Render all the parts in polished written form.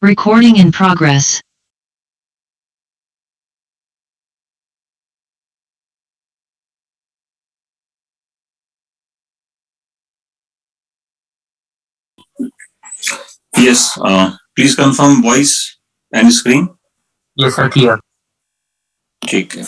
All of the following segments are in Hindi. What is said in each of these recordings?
Recording in progress. Yes, please confirm voice and screen. Yes, sir, clear. ठीक है.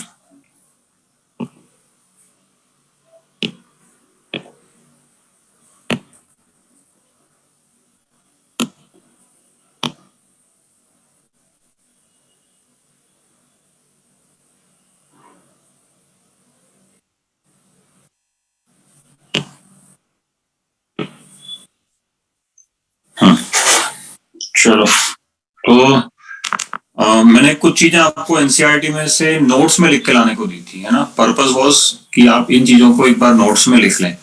चलो, तो मैंने कुछ चीजें आपको एनसीईआरटी में से नोट्स में लिख के लाने को दी थी, है ना. पर्पस वाज कि आप इन चीजों को एक बार नोट्स में लिख लें.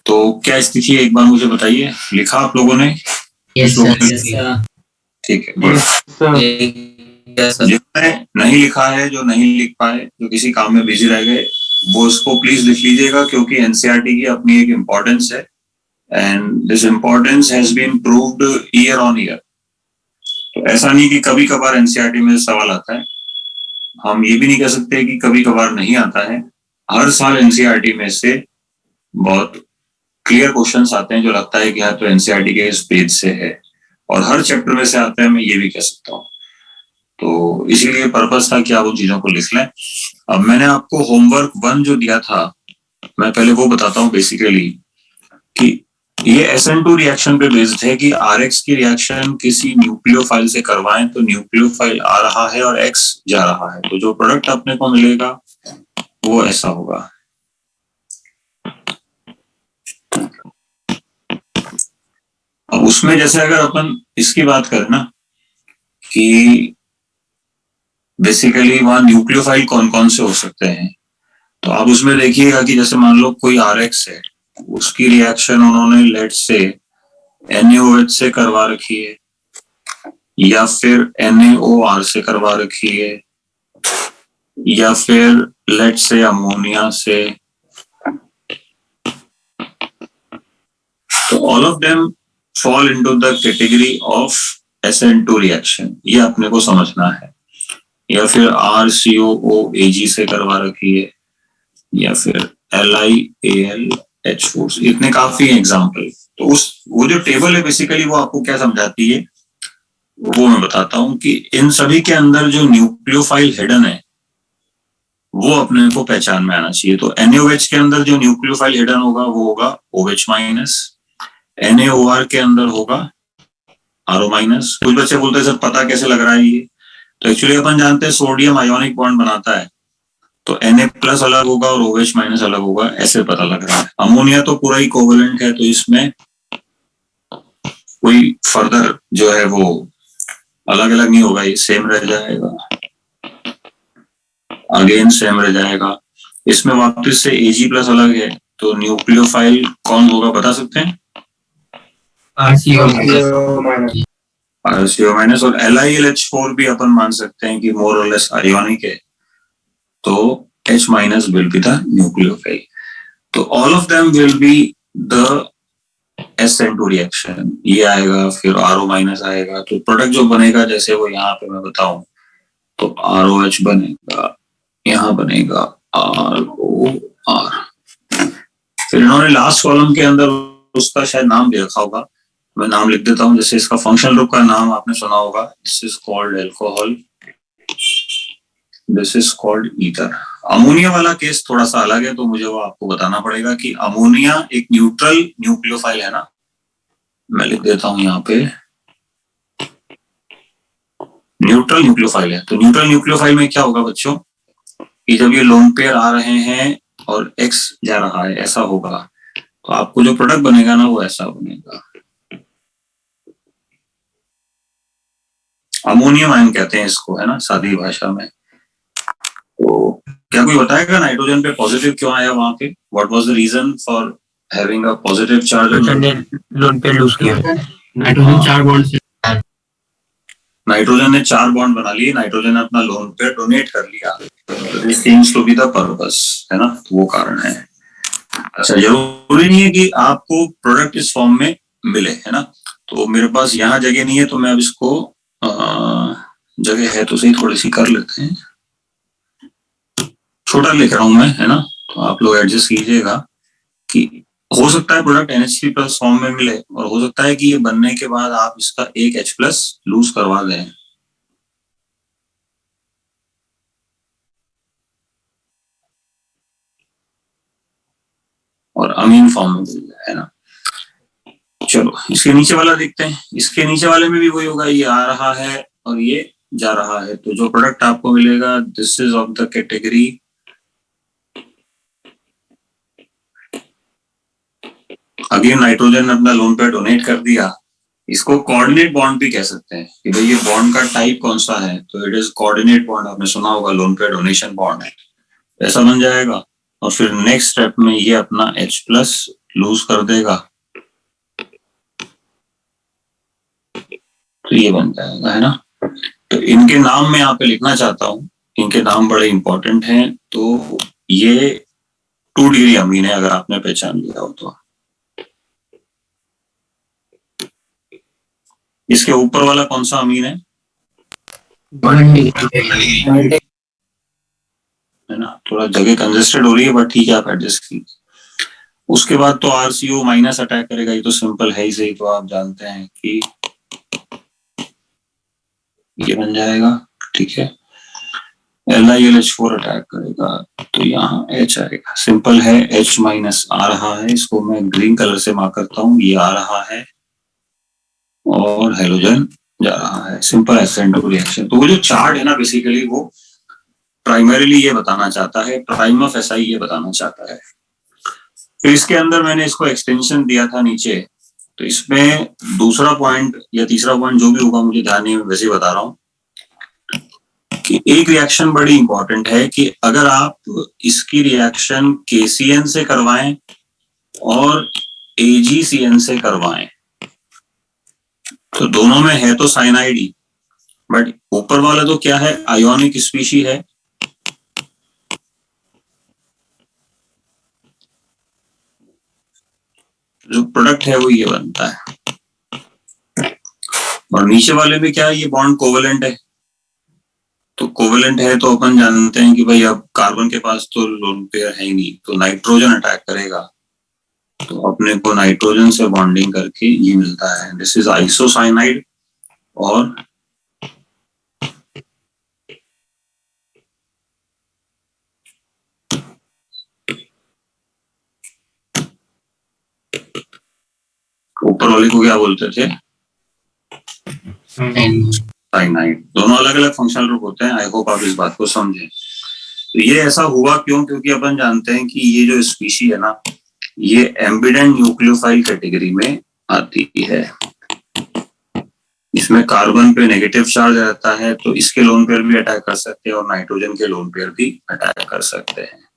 तो क्या स्थिति है, एक बार मुझे बताइए. लिखा आप लोगों ने? Yes, sir. ठीक है, गुड. जिसने नहीं लिखा है, जो नहीं लिख पाए, जो किसी काम में बिजी रह गए, वो इसको प्लीज लिख लीजिएगा, क्योंकि एनसीईआरटी की अपनी एक इम्पोर्टेंस है and this importance has been proved year on year. तो ऐसा नहीं कि कभी कभार एनसीईआरटी में सवाल आता है. हम ये भी नहीं कह सकते कि कभी कभार नहीं आता है. हर साल एनसीईआरटी में से बहुत क्लियर क्वेश्चंस आते हैं जो लगता है कि हाँ, तो एनसीईआरटी के इस पेज से है, और हर चैप्टर में से आता है, मैं ये भी कह सकता हूँ. तो इसीलिए पर्पस था कि आप उन चीजों को लिख लें. अब मैंने आपको होमवर्क 1 जो दिया था, मैं पहले वो बताता हूँ बेसिकली कि ये SN2 रिएक्शन पे बेस्ड है कि RX की रिएक्शन किसी न्यूक्लियोफाइल से करवाएं तो न्यूक्लियोफाइल आ रहा है और X जा रहा है, तो जो प्रोडक्ट अपने को मिलेगा वो ऐसा होगा. अब उसमें जैसे अगर अपन इसकी बात करें ना कि बेसिकली वहां न्यूक्लियोफाइल कौन कौन से हो सकते हैं, तो आप उसमें देखिएगा कि जैसे मान लो कोई RX है, उसकी रिएक्शन उन्होंने लेट से NaOH से करवा रखी है, या फिर NaOR से करवा रखी है, या फिर लेट से अमोनिया से. तो all of them fall into the category of SN2 reaction, ये अपने को समझना है. या फिर RCOOAg से करवा रखी है, या फिर LiAlH4, इतने काफी एग्जाम्पल. तो वो जो टेबल है बेसिकली वो आपको क्या समझाती है वो मैं बताता हूँ कि इन सभी के अंदर जो न्यूक्लियोफाइल हिडन है वो अपने को पहचान में आना चाहिए. तो NaOH के अंदर जो न्यूक्लियोफाइल हिडन होगा वो होगा OH-. NaOR के अंदर होगा RO-. कुछ बच्चे बोलते हैं सर पता कैसे लग रहा है ये, तो एक्चुअली अपन जानते हैं सोडियम आयोनिक बॉन्ड बनाता है, तो Na+ अलग होगा और OH- अलग होगा, ऐसे पता लग रहा है. अमोनिया तो पूरा ही कोवेलेंट है, तो इसमें कोई फर्दर जो है वो अलग अलग नहीं होगा, ये सेम रह जाएगा, अगेन सेम रह जाएगा. इसमें वापस से Ag+ अलग है, तो न्यूक्लियोफाइल कौन होगा बता सकते हैं? RCO-. RCO- और LiLH4 भी अपन मान सकते हैं कि मोर और लेस आयोनिक है, तो H- will be the nucleophile. तो all of them will be the SN2 reaction. ये आएगा, फिर RO- आएगा, तो प्रोडक्ट जो बनेगा जैसे वो यहाँ पे मैं बताऊं तो ROH बनेगा, यहाँ बनेगा ROR. फिर इन्होंने लास्ट कॉलम के अंदर उसका शायद नाम दे रखा होगा, मैं नाम लिख देता हूँ. जैसे इसका फंक्शनल ग्रुप का नाम आपने सुना होगा, this is called alcohol, this is called ether. Ammonia वाला केस थोड़ा सा अलग है, तो मुझे वो आपको बताना पड़ेगा कि अमोनिया एक न्यूट्रल न्यूक्लियोफाइल है ना. मैं लिख देता हूं यहाँ पे न्यूट्रल न्यूक्लियोफाइल है. तो न्यूट्रल न्यूक्लियोफाइल में क्या होगा बच्चों कि जब ये लोन पेयर आ रहे हैं और X जा रहा है, ऐसा होगा, तो आपको जो प्रोडक्ट बनेगा ना वो ऐसा बनेगा. अमोनियम आयन कहते हैं इसको, है ना, सादी भाषा में. तो क्या कोई बताएगा नाइट्रोजन पे पॉजिटिव क्यों आया वहां पे? What was the reason for having a positive charge? Lone पे लूज किया. नाइट्रोजन 4 बॉन्ड से, नाइट्रोजन ने 4 बॉन्ड बना लिए, नाइट्रोजन ने अपना लोन पेयर डोनेट कर लिया. This seems to be the purpose, है ना, वो कारण है. अच्छा, जरूरी नहीं है कि आपको प्रोडक्ट इस फॉर्म में मिले, है ना. तो मेरे पास यहाँ जगह नहीं है, तो मैं अब इसको जगह है तो सही, थोड़ी सी कर लेते हैं। छोटा लिख रहा हूं मैं, है ना, तो आप लोग एडजस्ट कीजिएगा कि हो सकता है प्रोडक्ट NH3 प्लस फॉर्म में मिले, और हो सकता है कि ये बनने के बाद आप इसका एक H प्लस लूज करवा दें, और अमीन फॉर्म में मिल जाए, है ना। चलो इसके नीचे वाला देखते हैं। इसके नीचे वाले में भी वही होगा, ये आ रहा है और ये जा रहा है, तो जो प्रोडक्ट आपको मिलेगा this is of the category, again nitrogen ने अपना लोन पेयर डोनेट कर दिया। इसको कोऑर्डिनेट बॉन्ड भी कह सकते हैं कि भाई ये बॉन्ड का टाइप कौन सा है, तो इट इज कोऑर्डिनेट बॉन्ड, आपने सुना होगा लोन पेयर डोनेशन बॉन्ड है, ऐसा बन जाएगा। और फिर नेक्स्ट स्टेप में ये अपना H प्लस लूज कर देगा, तो ये बन जाएगा, है ना। तो इनके नाम मैं यहाँ पे लिखना चाहता हूँ, इनके नाम बड़े इंपॉर्टेंट हैं। तो ये 2 डिग्री अमीन है, अगर आपने पहचान लिया हो तो। इसके ऊपर वाला कौन सा अमीन है, 1 डिग्री। है ना। थोड़ा जगह कंजेस्टेड हो रही है, बट ठीक है, आप एडजस्ट कीजिए। उसके बाद तो RCO माइनस अटैक करेगा, ये तो सिंपल है ही सही, तो आप जानते हैं कि ये बन जाएगा, ठीक है। LiLH4 अटैक करेगा, तो यहाँ H आएगा, सिंपल है। H माइनस आ रहा है, इसको मैं ग्रीन कलर से मार्क करता हूँ, ये आ रहा है, और हेलोजन जा रहा है, सिंपल SN2 रिएक्शन। तो वो जो चार्ट है ना, बेसिकली वो प्राइमरीली ये बताना चाहता है, प्राइम ऑफ SI ये बताना चाहता है। फिर इसके अंदर मैंने इसको एक्सटेंशन दिया था नीचे, तो इसमें दूसरा पॉइंट या तीसरा पॉइंट जो भी होगा मुझे ध्यान नहीं, वैसे ही बता रहा हूँ कि एक रिएक्शन बड़ी इंपॉर्टेंट है कि अगर आप इसकी रिएक्शन KCN से करवाएं और AgCN से करवाएं, तो दोनों में है तो साइनाइड ही, बट ऊपर वाला तो क्या है, आयोनिक स्पीशी है, जो प्रोडक्ट है वो ये बनता है। और नीचे वाले में क्या है, ये बॉन्ड कोवेलेंट है, तो कोवेलेंट है तो अपन जानते हैं कि भाई अब कार्बन के पास तो लोन पेयर है ही नहीं, तो नाइट्रोजन अटैक करेगा, तो अपने को नाइट्रोजन से बॉन्डिंग करके ये मिलता है, दिस इज आइसोसाइनाइड। और ऊपर वाले को क्या बोलते थे, साइनाइड। दोनों अलग अलग फंक्शनल ग्रुप होते हैं, आई होप आप इस बात को समझें। तो ये ऐसा हुआ क्यों, क्योंकि अपन जानते हैं कि ये जो स्पीशी है ना, ये एम्बिडेंट न्यूक्लियोफाइल कैटेगरी में आती है। इसमें कार्बन पे नेगेटिव चार्ज रहता है, तो इसके लोन पेयर भी अटैक कर सकते हैं और नाइट्रोजन के लोन पेयर भी अटैक कर सकते हैं।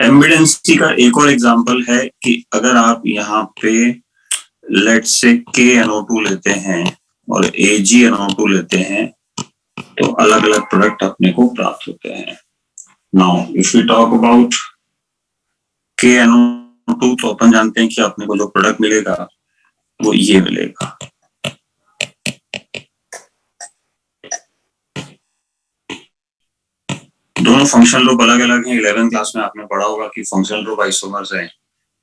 एम्बिडेंसी का एक और एग्जांपल है कि अगर आप यहाँ पे लेट्स से KNO2 लेते हैं और AgNO2 लेते हैं, तो अलग अलग प्रोडक्ट अपने को प्राप्त होते हैं। Now if we talk about KNO2, तो अपन जानते हैं कि अपने को जो प्रोडक्ट मिलेगा वो ये मिलेगा। दोनों फंक्शनल ग्रुप अलग अलग हैं, 11th क्लास में आपने पढ़ा होगा कि फंक्शनल ग्रुप आइसोमर्स है,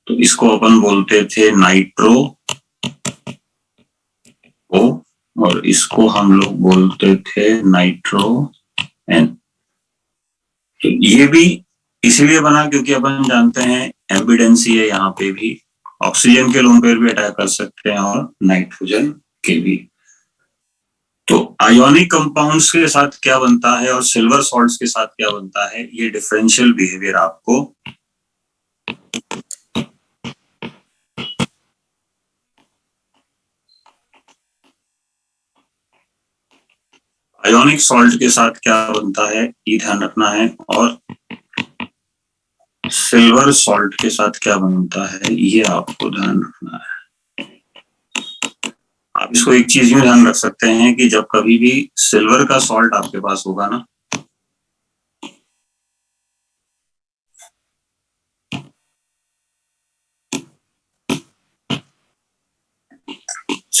तो इसको अपन बोलते थे नाइट्रो ओ, और इसको हम लोग बोलते थे नाइट्रो एन। तो ये भी इसलिए बना क्योंकि अपन जानते हैं एम्बिडेंसी है, यहाँ पे भी ऑक्सीजन के लोन पेयर भी अटैक कर सकते हैं और नाइट्रोजन के भी। तो आयोनिक कंपाउंड्स के साथ क्या बनता है और सिल्वर सॉल्ट्स के साथ क्या बनता है, ये डिफरेंशियल बिहेवियर आपको आयोनिक सॉल्ट के साथ क्या बनता है ये ध्यान रखना है, और सिल्वर सॉल्ट के साथ क्या बनता है ये आपको ध्यान रखना है। आप इसको एक चीज यूं ध्यान रख सकते हैं कि जब कभी भी सिल्वर का सॉल्ट आपके पास होगा ना,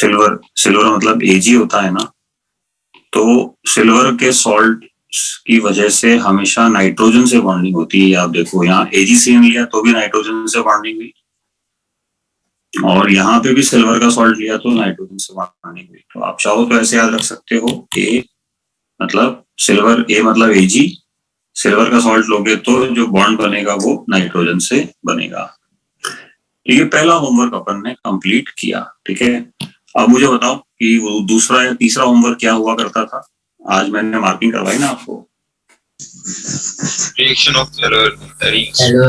सिल्वर, सिल्वर मतलब Ag होता है ना, तो सिल्वर के सॉल्ट की वजह से हमेशा नाइट्रोजन से बॉन्डिंग होती है। आप देखो यहाँ AgCN लिया तो भी नाइट्रोजन से बॉन्डिंग हुई, और यहाँ पे भी सिल्वर का सॉल्ट लिया तो नाइट्रोजन से बॉन्डिंग हुई। तो आप चाहो तो ऐसे याद रख सकते हो, A मतलब सिल्वर, A मतलब Ag, सिल्वर का सॉल्ट लोगे तो जो बॉन्ड बनेगा वो नाइट्रोजन से बनेगा। ये पहला होमवर्क अपन ने कंप्लीट किया, ठीक है। अब मुझे बताओ कि वो दूसरा या तीसरा होमवर्क क्या हुआ करता था। आज मैंने मार्किंग करवाई ना आपको, Reaction of arenes. Hello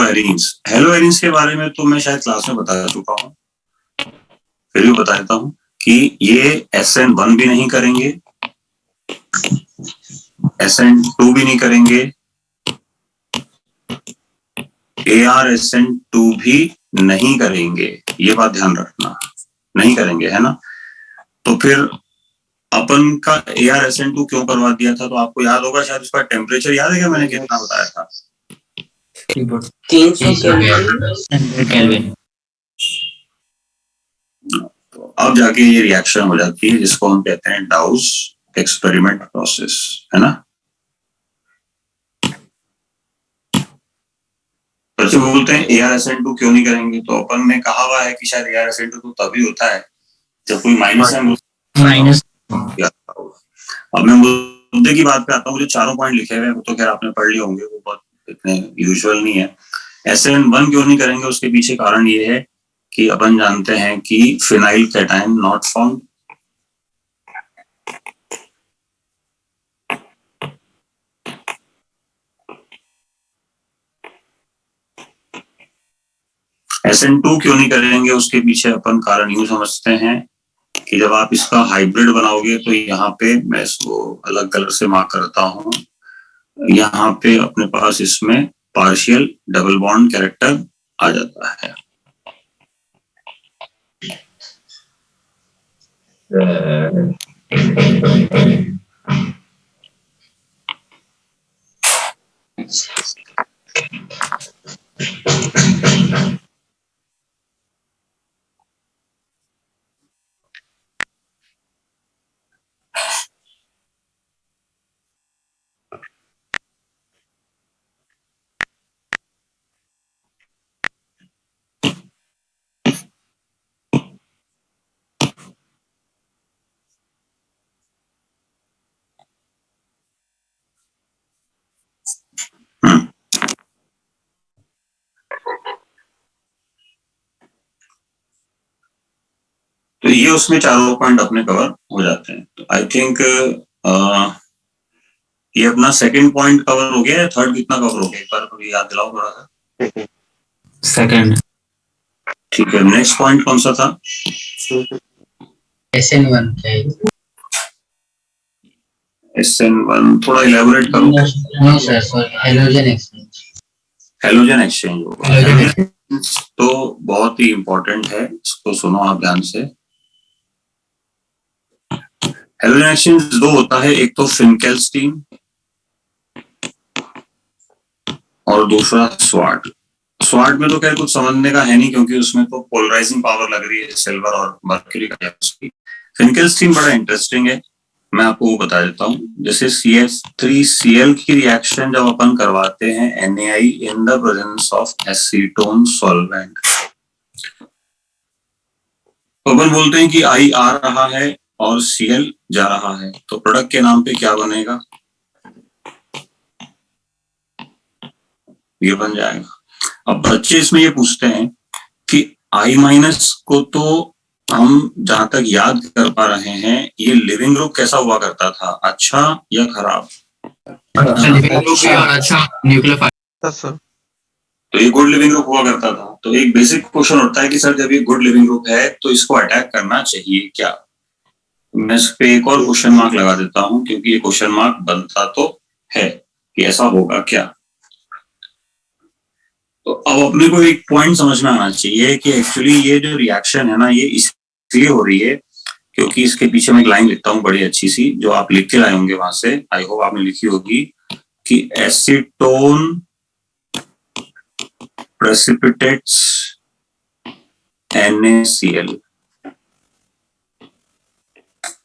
arenes. Hello arenes के बारे में तो मैं शायद क्लास में बता चुका हूँ, फिर भी बता देता हूँ कि ये SN1 भी नहीं करेंगे, SN2 भी नहीं करेंगे, ArSN2 भी नहीं करेंगे। ये बात ध्यान रखना, नहीं करेंगे, है ना। तो फिर अपन का ArSN2 क्यों करवा दिया था, तो आपको याद होगा शायद, उसका टेम्परेचर याद है क्या, मैंने कितना बताया था? 300 केल्विन। तो अब जाके ये रिएक्शन हो जाती है जिसको हम कहते हैं डाउस एक्सपेरिमेंट प्रोसेस, है ना। बच्चे बोलते हैं ArSN2 क्यों नहीं करेंगे, तो अपन ने कहा हुआ है कि शायद ArSN2 तो तभी होता है जब कोई माइनस अब मैं मुद्दे की बात पे आता हूँ। जो चारों पॉइंट लिखे हुए हैं वो तो खैर आपने पढ़ लिए होंगे, वो बहुत इतने यूजुअल नहीं है। SN1 क्यों नहीं करेंगे, उसके पीछे कारण ये है कि अपन जानते हैं कि phenyl cation not found, SN2 क्यों नहीं करेंगे, उसके पीछे अपन कारण यूं समझते हैं कि जब आप इसका हाइब्रिड बनाओगे तो यहाँ पे मैं इसको अलग कलर से मार्क करता हूँ, यहाँ पे अपने पास इसमें पार्शियल डबल बॉन्ड कैरेक्टर आ जाता है। तो ये उसमें चारों पॉइंट अपने कवर हो जाते हैं। तो आई थिंक ये अपना सेकंड पॉइंट कवर हो गया है, थर्ड कितना कवर हो गया, एक बार मुझे याद दिलाओ थोड़ा सा। सेकंड। ठीक है, नेक्स्ट पॉइंट कौन सा था? SN1 SN1 थोड़ा इलेबोरेट करो। No sir, sorry, halogen exchange. Halogen exchange होगा, तो बहुत ही इंपॉर्टेंट है, इसको सुनो आप ध्यान से। हेलोजन एक्सचेंज दो होता है, एक तो फिनकेल्स्टीन और दूसरा स्वाट। स्वाट में तो खैर कुछ समझने का है नहीं, क्योंकि उसमें तो पोलराइजिंग पावर लग रही है सिल्वर और मर्क्यूरी का। फिनकेल्स्टीन बड़ा इंटरेस्टिंग है, मैं आपको वो बता देता हूँ। जैसे CH3Cl की रिएक्शन जब अपन करवाते हैं NaI in the presence of acetone solvent, तो अपन बोलते हैं कि I आ रहा है और Cl जा रहा है, तो प्रोडक्ट के नाम पे क्या बनेगा, ये बन जाएगा। अब बच्चे इसमें ये पूछते हैं कि I- को तो हम जहां तक याद कर पा रहे हैं, ये लिविंग ग्रुप कैसा हुआ करता था, अच्छा या खराब? अच्छा, न्यूक्लियोफाइल। तो ये गुड लिविंग ग्रुप हुआ करता था। तो एक बेसिक क्वेश्चन होता है कि सर जब ये गुड लिविंग ग्रुप है तो इसको अटैक करना चाहिए क्या? मैं इस पे एक और क्वेश्चन मार्क लगा देता हूं, क्योंकि ये क्वेश्चन मार्क बनता तो है कि ऐसा होगा क्या। तो अब अपने को एक पॉइंट समझ में आना चाहिए कि एक्चुअली ये जो रिएक्शन है ना, ये इसलिए हो रही है क्योंकि इसके पीछे मैं एक लाइन लिखता हूँ बड़ी अच्छी सी, जो आप लिख के लाए होंगे वहां से, आई होप आपने लिखी होगी, कि acetone precipitates NaCl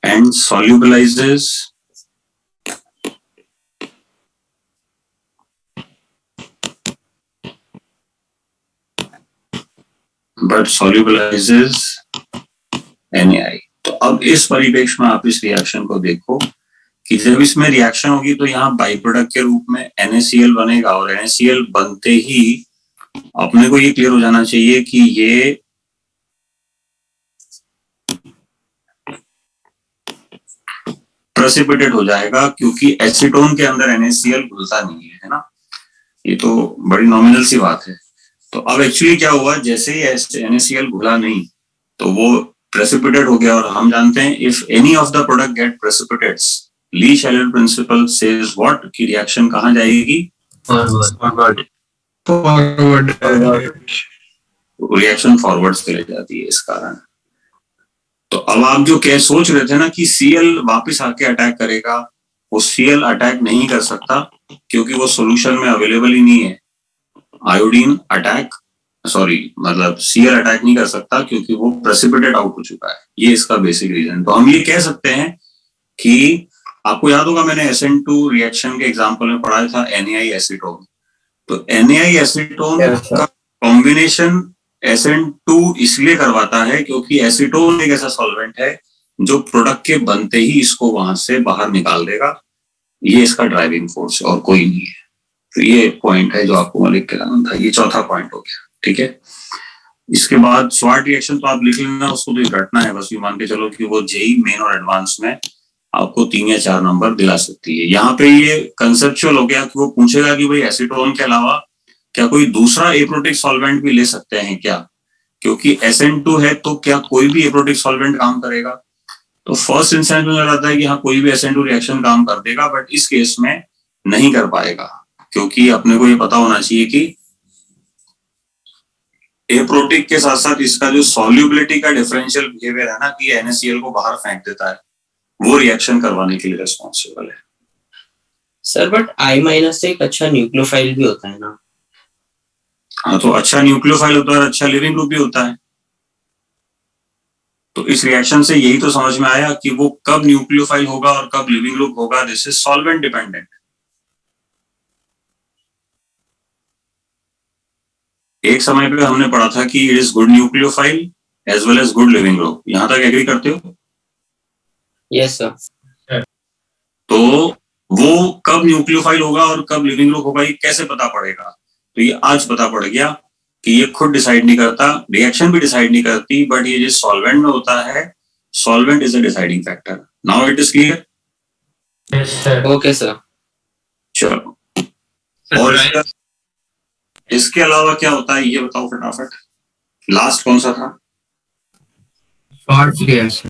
and solubilizes NaI। तो अब इस परिप्रेक्ष्य में आप इस रिएक्शन को देखो कि जब इसमें रिएक्शन होगी तो यहाँ बाई प्रोडक्ट के रूप में NaCl बनेगा, और NaCl बनते ही अपने को ये क्लियर हो जाना चाहिए कि ये प्रेसिपिटेट हो जाएगा, क्योंकि एसीटोन के अंदर NaCl घुलता नहीं है ना। ये तो बड़ी नॉमिनल सी बात है। तो अब एक्चुअली क्या हुआ, जैसे ही NaCl घुला नहीं तो वो प्रेसिपिटेट हो गया, और हम जानते हैं if any of the product get precipitates, le शैलेट प्रिंसिपल सेज व्हाट, की रिएक्शन कहाँ जाएगी, फॉरवर्ड। रिएक्शन फॉरवर्ड चले जाती है इस कारण। तो अब आप जो क्या सोच रहे थे ना कि Cl वापस आके अटैक करेगा, वो Cl अटैक नहीं कर सकता क्योंकि वो सॉल्यूशन में अवेलेबल ही नहीं है। आयोडीन अटैक मतलब Cl अटैक नहीं कर सकता क्योंकि वो प्रेसिपिटेट आउट हो चुका है। ये इसका बेसिक रीजन। तो हम ये कह सकते हैं कि आपको याद होगा मैंने SN2 रिएक्शन के एग्जांपल में पढ़ाया था NaI एसीटोन। तो NaI एसीटोन का कॉम्बिनेशन SN2 इसलिए करवाता है क्योंकि एसीटोन एक ऐसा सॉल्वेंट है जो प्रोडक्ट के बनते ही इसको वहां से बाहर निकाल देगा। ये इसका ड्राइविंग फोर्स है और कोई नहीं है। तो ये पॉइंट है जो आपको मैं लिख के लाना था। ये चौथा पॉइंट हो गया, ठीक है। इसके बाद स्वाट रिएक्शन तो आप लिख लेना, उसको तो रटना है बस। ये मान के चलो कि वो जेई मेन और एडवांस में आपको 3 या 4 नंबर दिला सकती है। यहाँ पे ये कंसेप्चुअल हो गया कि वो पूछेगा कि भाई एसीटोन के अलावा क्या कोई दूसरा एप्रोटिक सॉल्वेंट भी ले सकते हैं क्या, क्योंकि SN2 है तो क्या कोई भी एप्रोटिक सॉल्वेंट काम करेगा। तो फर्स्ट इंस्टेंस में लगता है कि हाँ कोई भी SN2 रिएक्शन काम कर देगा, बट इस केस में नहीं कर पाएगा क्योंकि अपने को ये पता होना चाहिए कि एप्रोटिक के साथ साथ इसका जो सॉल्युबिलिटी का डिफरेंशियल बिहेवियर है ना, कि NaCl को बाहर फेंक देता है, वो रिएक्शन करवाने के लिए रिस्पॉन्सिबल है। सर बट I- से एक अच्छा न्यूक्लियोफाइल भी होता है ना। हाँ, तो अच्छा न्यूक्लियोफाइल होता है, अच्छा लिविंग ग्रुप भी होता है। तो इस रिएक्शन से यही तो समझ में आया कि वो कब न्यूक्लियोफाइल होगा और कब लिविंग ग्रुप होगा, दिस इज सॉल्वेंट डिपेंडेंट। एक समय पे हमने पढ़ा था कि it is good nucleophile as well as good leaving group. यहां तक एग्री करते हो? Yes sir. तो वो कब न्यूक्लियोफाइल होगा और कब लिविंग ग्रुप होगा ये कैसे पता पड़ेगा? तो ये आज पता पड़ गया कि ये खुद डिसाइड नहीं करता, रिएक्शन भी डिसाइड नहीं करती, बट ये जो सॉल्वेंट में होता है, solvent is a deciding factor. Now it is clear? Yes sir. Okay sir. चलो, और इसके अलावा क्या होता है ये बताओ फटाफट। लास्ट कौन सा था? स्वाट रिएक्शन।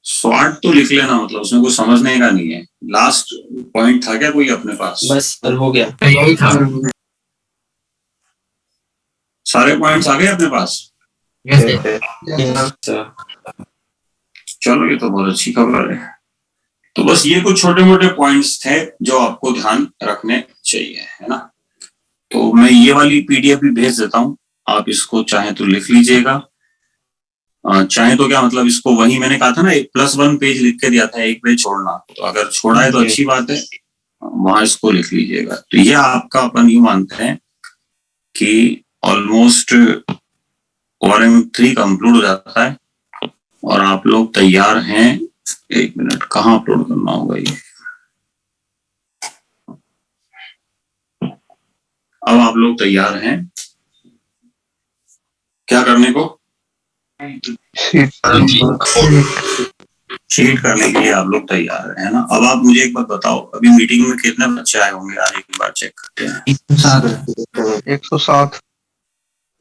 स्वाट तो लिख लेना, मतलब उसमें कुछ समझने का नहीं है। लास्ट पॉइंट था क्या कोई अपने पास? बस सर हो गया। यही था। सारे पॉइंट्स आ गए अपने पास? Yes sir. चलो, ये तो बहुत अच्छी खबर है। तो बस ये कुछ छोटे मोटे पॉइंट्स थे जो आपको ध्यान रखने चाहिए, है ना। तो मैं ये वाली PDF भी भेज देता हूँ, आप इसको चाहे तो लिख लीजिएगा, चाहे तो क्या मतलब इसको वही मैंने कहा था ना, +1 पेज लिख के दिया था, एक पेज छोड़ना। तो अगर छोड़ा है तो अच्छी बात है, वहां इसको लिख लीजिएगा। तो ये आपका अपन यूं मानते हैं कि ऑलमोस्ट ORM3 कंक्लूड हो जाता है और आप लोग तैयार हैं। एक मिनट, कहाँ अपलोड करना होगा ये? अब आप लोग तैयार हैं क्या करने को? शीट करने के लिए आप लोग तैयार हैं ना। अब आप मुझे एक बात बताओ, अभी मीटिंग में कितने बच्चे आए होंगे आज, एक बार चेक करते हैं। 107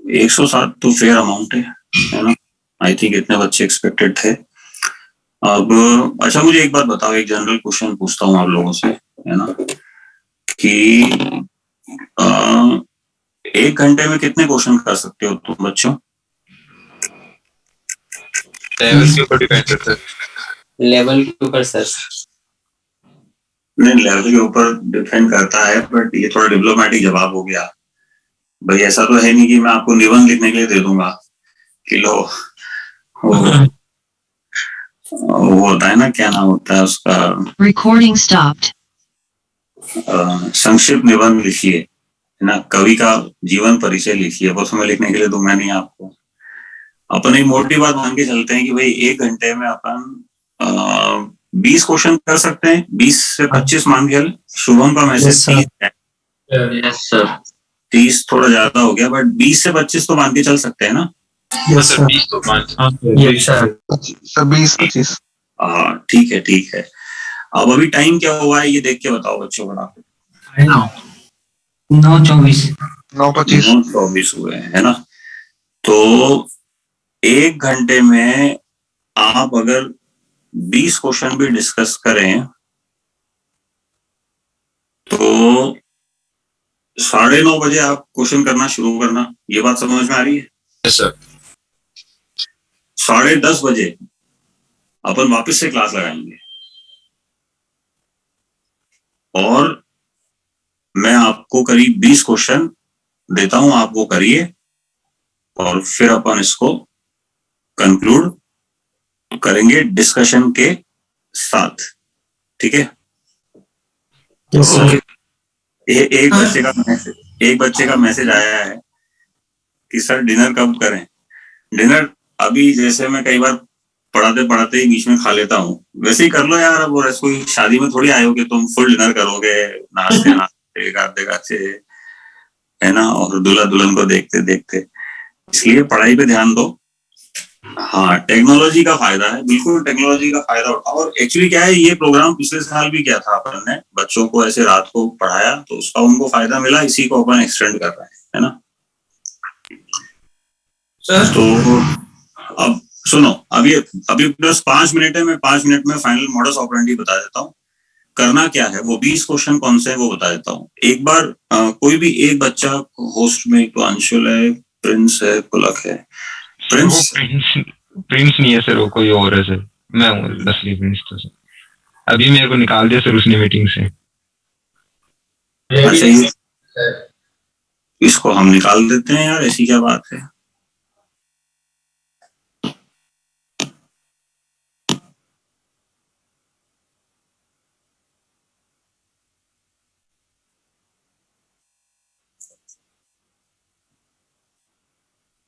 107 तो फेयर अमाउंट है ना। आई थिंक इतने बच्चे एक्सपेक्टेड थे। अब अच्छा, मुझे एक बात बताओ, एक जनरल क्वेश्चन पूछता हूँ आप लोगों से, है ना, कि 1 घंटे में कितने क्वेश्चन कर सकते हो तुम बच्चों? लेवल के ऊपर डिपेंड करता है। लेवल के ऊपर सर। नहीं, लेवल के ऊपर डिपेंड करता है, बट ये थोड़ा डिप्लोमेटिक जवाब हो गया। भाई ऐसा तो है नहीं कि मैं आपको निबंध लिखने के लिए दे दूंगा कि लो वो होता है ना, क्या नाम होता है उसका, Recording stopped. संक्षिप्त निबंध लिखिए, है ना, कवि का जीवन परिचय लिखिए, वो तो मैं लिखने के लिए दूंगा नहीं आपको। अपन एक मोटी बात मान के चलते हैं कि भाई 1 घंटे में अपन 20 क्वेश्चन कर सकते हैं, 20 से 25 मान के चल। शुभम का मैसेज Yes, sir. 30 है, यस सर 30 थोड़ा ज्यादा हो गया, बट 20 से 25 तो मान के चल सकते हैं ना। यस सर सर 20 तो 5 यस सर सर 20-25 हाँ ठीक है ठीक है। अब अभी टाइम क्या हुआ है ये देख के बताओ बच्चों, बड़ा 9:24 9:25 24 हुए हैं, है ना। तो 1 घंटे में आप अगर 20 क्वेश्चन भी डिस्कस करें तो 9:30 बजे आप क्वेश्चन करना शुरू करना। ये बात समझ में आ रही है? यस सर 10:30 बजे अपन वापस से क्लास लगाएंगे और मैं आपको करीब 20 क्वेश्चन देता हूं, आप वो करिए और फिर अपन इसको कंक्लूड करेंगे डिस्कशन के साथ, ठीक है। यस सर एक बच्चे का मैसेज आया है कि सर डिनर कब करें। डिनर अभी जैसे मैं कई बार पढ़ाते पढ़ाते ही बीच में खा लेता हूँ, वैसे ही कर लो यार। अब और कोई शादी में थोड़ी आए हो कि तुम फुल डिनर करोगे, नाचते नाचते गाते गाते, है ना, और दूल्हा दुल्हन को देखते देखते। इसलिए पढ़ाई पे ध्यान दो। हाँ टेक्नोलॉजी का फायदा है, बिल्कुल टेक्नोलॉजी का फायदा उठाओ। और एक्चुअली क्या है, ये प्रोग्राम पिछले साल भी किया था अपन ने, बच्चों को ऐसे रात को पढ़ाया तो उसका उनको फायदा मिला, इसी को अपन एक्सटेंड कर रहे हैं, है ना। सर तो अब सुनो, अभी बस 5 मिनट है, मैं 5 मिनट में फाइनल मॉडस ऑपरेंडी बता देता हूँ। करना क्या है, वो 20 क्वेश्चन कौन से है वो बता देता हूँ। एक बार कोई भी एक बच्चा होस्ट में, तो अंशुल है, प्रिंस है, पुलक है। प्रिंस प्रिंस नहीं है सर, वो कोई और है सर। मैं हूँ असली प्रिंस तो सर। अभी मेरे को निकाल दिया सर उसने मीटिंग से। अच्छा इसको हम निकाल देते हैं यार, ऐसी क्या बात है।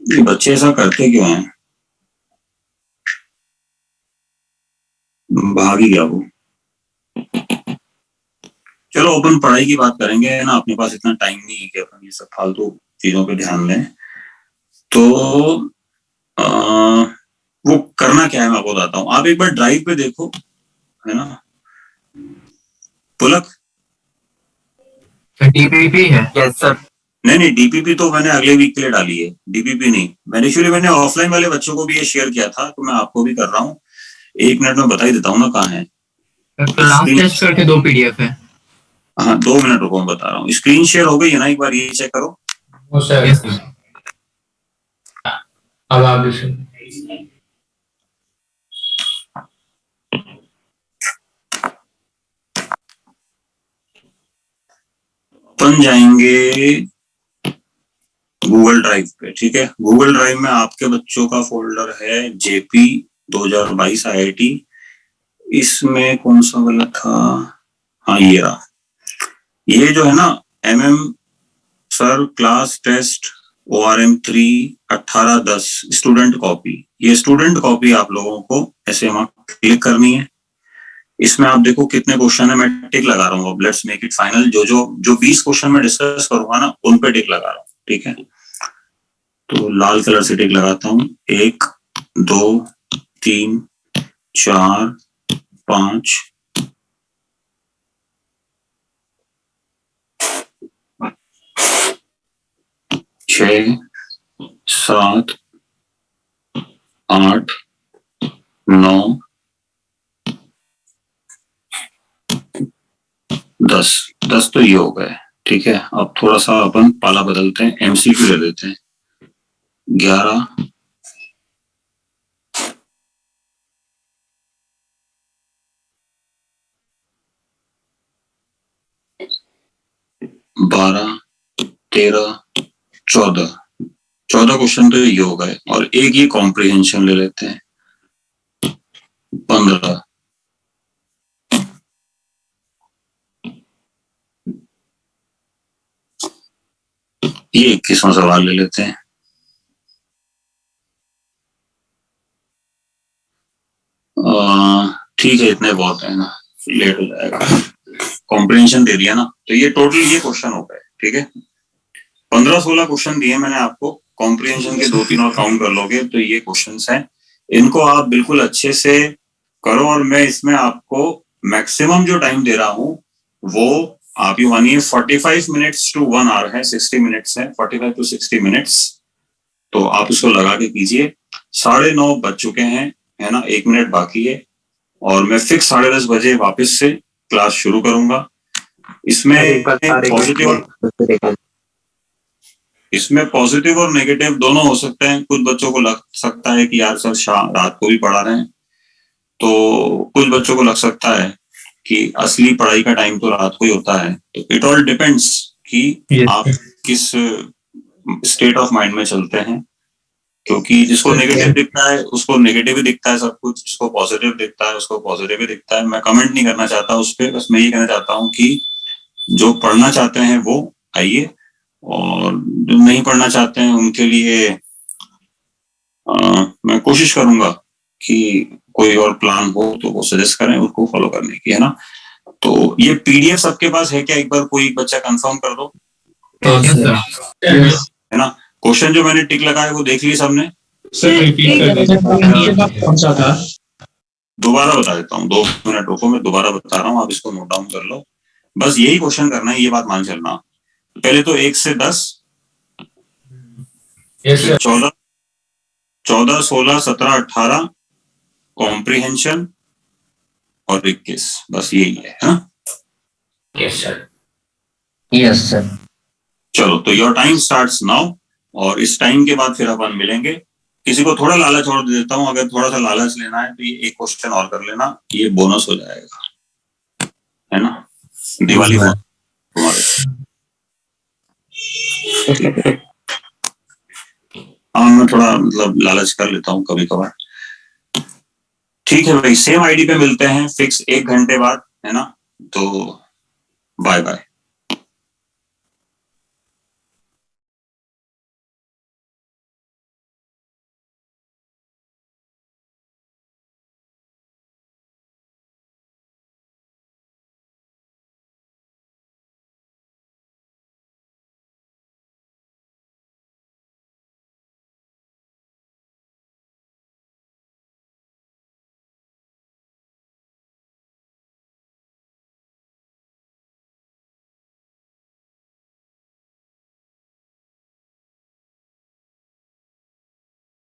ये बच्चे ऐसा करते क्यों हैं, भाग ही गया वो। चलो अपन पढ़ाई की बात करेंगे, है ना, अपने पास इतना टाइम नहीं है कि अपन ये सब फालतू चीजों पे ध्यान दें। तो वो करना क्या है मैं आपको बताता हूँ। आप एक बार ड्राइव पे देखो, है ना पुलक। डीपीपी है यस सर नहीं डीपीपी तो मैंने अगले वीक के लिए डाली है, डीपीपी नहीं। मैंने ऑफलाइन वाले बच्चों को भी ये शेयर किया था, तो मैं आपको भी कर रहा हूँ। 1 मिनट में बता ही देता हूँ ना कहाँ है। क्लास टेस्ट करके 2 पीडीएफ है। हाँ 2 मिनट रुको, मैं बता रहा हूँ। स्क्रीन शेयर हो गई है ना, एक बार ये चेक करो। वो सर यस अब आप इसे अपन जाएंगे गूगल ड्राइव पे, ठीक है। गूगल ड्राइव में आपके बच्चों का फोल्डर है जेपी 2022 आईआईटी। इसमें कौन सा वाला था, हाँ ये रहा। ये जो है ना MM sir class test ORM3 1810 student copy, ये स्टूडेंट कॉपी आप लोगों को ऐसे वहां क्लिक करनी है। इसमें आप देखो कितने क्वेश्चन है, मैं टिक लगा रहा हूँ। अब लेट्स मेक इट फाइनल। जो 20 क्वेश्चन मैं डिस्कस करूंगा ना, उन पे टिक लगा रहा हूँ, ठीक है। तो लाल कलर से टिक लगाता हूँ। 1 2 3 4 5 6 7 8 9 10 तो ये हो गए, ठीक है। अब थोड़ा सा अपन पाला बदलते हैं, एमसीक्यू ले लेते हैं। 11 12 13 14 14 क्वेश्चन तो ये हो गए और एक ये कॉम्प्रिहेंशन ले लेते हैं 15। ये 21वां सवाल ले लेते हैं। ठीक है, इतने बहुत है ना, लेट हो जाएगा। कॉम्प्रिहेंशन दे दिया ना, तो ये टोटल ये क्वेश्चन हो गए। ठीक है, 15-16 क्वेश्चन दिए मैंने आपको। कॉम्प्रिहेंशन के 2-3 और काउंट कर लोगे तो ये क्वेश्चंस हैं। इनको आप बिल्कुल अच्छे से करो और मैं इसमें आपको मैक्सिमम जो टाइम दे रहा हूं वो आप ये मानिए 45 मिनट्स टू 1 आवर है, 60 मिनट्स है, 45 to 60 मिनट्स। तो आप उसको लगा के कीजिए। 9:30 बज चुके हैं, है ना, 1 मिनट बाकी है और मैं फिक्स 10:30 बजे वापस से क्लास शुरू करूंगा। इसमें पॉजिटिव और नेगेटिव दोनों हो सकते हैं। कुछ बच्चों को लग सकता है कि यार सर रात को भी पढ़ा रहे हैं, तो कुछ बच्चों को लग सकता है कि असली पढ़ाई का टाइम तो रात को ही होता है। तो इट ऑल डिपेंड्स कि आप किस स्टेट ऑफ माइंड में चलते हैं, क्योंकि जिसको नेगेटिव दिखता है उसको नेगेटिव ही दिखता है सब कुछ, जिसको पॉजिटिव दिखता है उसको पॉजिटिव ही दिखता है। मैं कमेंट नहीं करना चाहता उस पर, बस मैं ये कहना चाहता हूँ कि जो पढ़ना चाहते हैं वो आइए और जो नहीं पढ़ना चाहते हैं उनके लिए मैं कोशिश करूंगा कि कोई और प्लान हो तो वो सजेस्ट करें उसको फॉलो करने की, है ना। तो ये पीडीएफ सबके पास है क्या? एक बार कोई बच्चा कंफर्म कर दो, है ना। क्वेश्चन जो मैंने टिक लगाया वो देख ली सबने? दोबारा बता देता हूँ, 2 मिनट रुको, मैं दोबारा बता रहा हूँ, आप इसको नोट डाउन कर लो। बस यही क्वेश्चन करना है, ये बात मान चलना। पहले तो 1 से 10, 14, 16, 17, 18 कॉम्प्रिहेंशन और 21, बस यही है ना। Yes sir. चलो, तो योर टाइम स्टार्ट्स नाउ और इस टाइम के बाद फिर अपन मिलेंगे। किसी को थोड़ा लालच और दे देता हूँ, अगर थोड़ा सा लालच लेना है तो ये एक क्वेश्चन और कर लेना, ये बोनस हो जाएगा, है ना, दिवाली बोनस तुम्हारे। हाँ, मैं थोड़ा मतलब लालच कर लेता हूँ कभी कभार। ठीक है भाई, सेम आईडी पे मिलते हैं फिक्स 1 घंटे बाद, है ना। तो बाय बाय।